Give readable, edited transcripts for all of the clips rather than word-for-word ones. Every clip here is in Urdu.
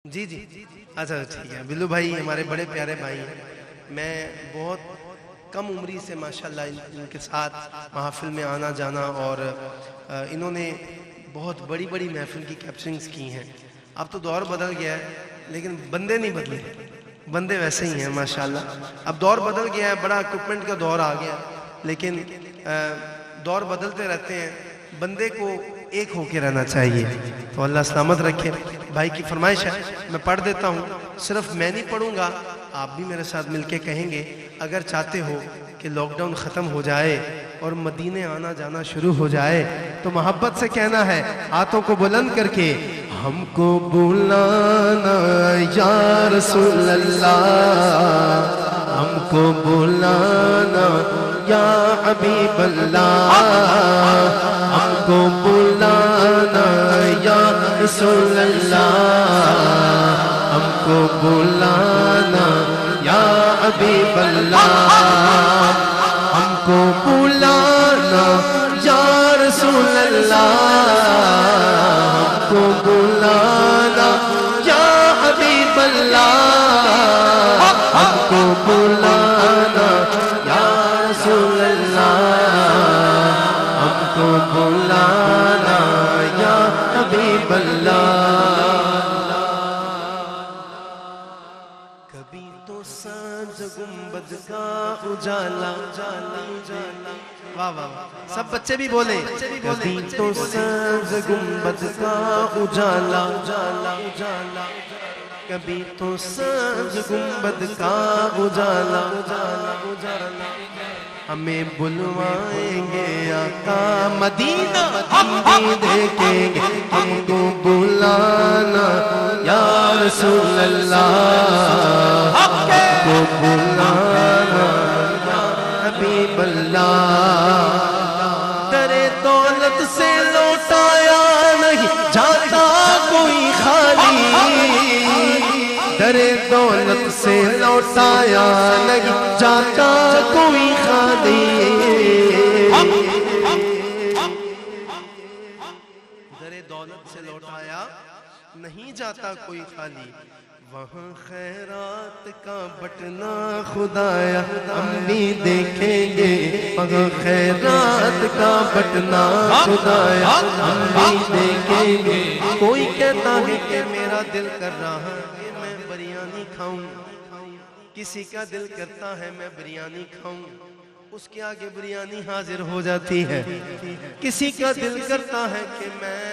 جی جی اچھا ٹھیک ہے. بلو بھائی ہمارے بڑے پیارے بھائی ہیں. میں بہت کم عمری سے ماشاءاللہ ان کے ساتھ محافل میں آنا جانا اور انہوں نے بہت بڑی بڑی محفل کی کیپچرنگز کی ہیں. اب تو دور بدل گیا ہے لیکن بندے نہیں بدلے, بندے ویسے ہی ہیں ماشاءاللہ. اب دور بدل گیا ہے, بڑا اکوپمنٹ کا دور آ گیا, لیکن دور بدلتے رہتے ہیں, بندے کو ایک ہو کے رہنا چاہیے. تو اللہ سلامت رکھے. بھائی کی فرمائش ہے, میں پڑھ دیتا ہوں. صرف میں نہیں پڑھوں گا, آپ بھی میرے ساتھ مل کے کہیں گے. اگر چاہتے ہو کہ لاک ڈاؤن ختم ہو جائے اور مدینے آنا جانا شروع ہو جائے تو محبت سے کہنا ہے ہاتھوں کو بلند کر کے, ہم کو بلانا یا رسول اللہ, ہم کو بلانا یا حبیب اللہ, ہم کو بلانا یا رسول اللہ, ہم کو بلانا یا حبیب اللہ, ہم کو بلانا یا رسول اللہ, ہم کو بلانا یا حبیب اللہ, ہم کو بلانا یا رسول اللہ, ہم کو بلانا یا حبیب اللہ. کبھی تو سانجھ گنبد کا اجالا, واہ واہ سب بچے بھی بولیں, کبھی تو سانجھ گنبد کا اجالا, کبھی تو سانجھ گنبد کا اجالا, ہمیں بلوائیں گے آقا مدینہ, ہم بھی دیکھیں گے. ہم کو بلانا یا رسول اللہ, ہم کو بلانا یا حبیب اللہ. در دولت سے لوٹایا نہیں جاتا کوئی خالی, در دولت سے لوٹایا نہیں جاتا کوئی خالی, در دولت سے لوٹایا نہیں جاتا کوئی خالی. وہاں خیرات کا بٹنا خدایا ہم بھی دیکھیں گے, وہاں خیرات کا بٹنا خدایا ہم بھی دیکھیں گے. کوئی کہتا ہے کہ میرا دل کر رہا ہے کہ میں بریانی کھاؤں, کسی کا دل کرتا ہے میں بریانی کھاؤں, اس کے آگے بریانی حاضر ہو جاتی ہے. کسی کا دل کرتا ہے کہ میں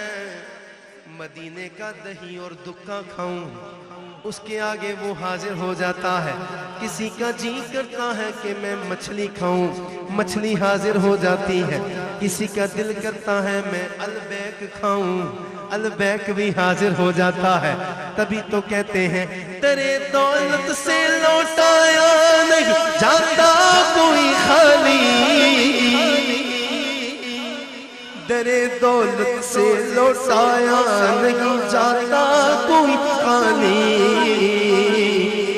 مدینے کا دہی اور دکا کھاؤں, اس کے آگے وہ حاضر ہو جاتا ہے. کسی کا جی کرتا ہے کہ میں مچھلی کھاؤں, مچھلی حاضر ہو جاتی ہے. کسی کا دل کرتا ہے میں البیک کھاؤں, البیک بھی حاضر ہو جاتا ہے. تبھی تو کہتے ہیں تیرے دولت سے لوٹایا نہیں جاتا کوئی خالی, در دولت سے لوٹایا نہیں جاتا کوئی خالی.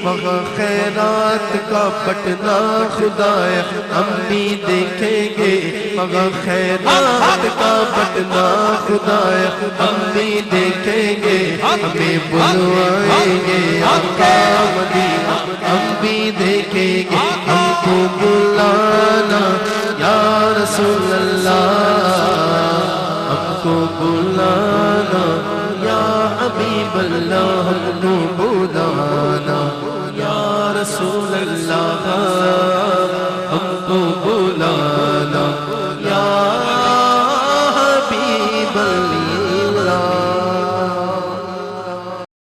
وہاں خیرات کا بٹنا خدایا ہم بھی دیکھیں گے, وہاں خیرات کا بٹنا خدایا ہم بھی دیکھیں گے. ہمیں بلوائیں گے آقا مدینہ, ہم بھی دیکھیں گے. ہم کو بلانا یا رسول اللہ, ہم کو بلانا یا حبیب اللہ, ہم کو بلانا یا رسول اللہ.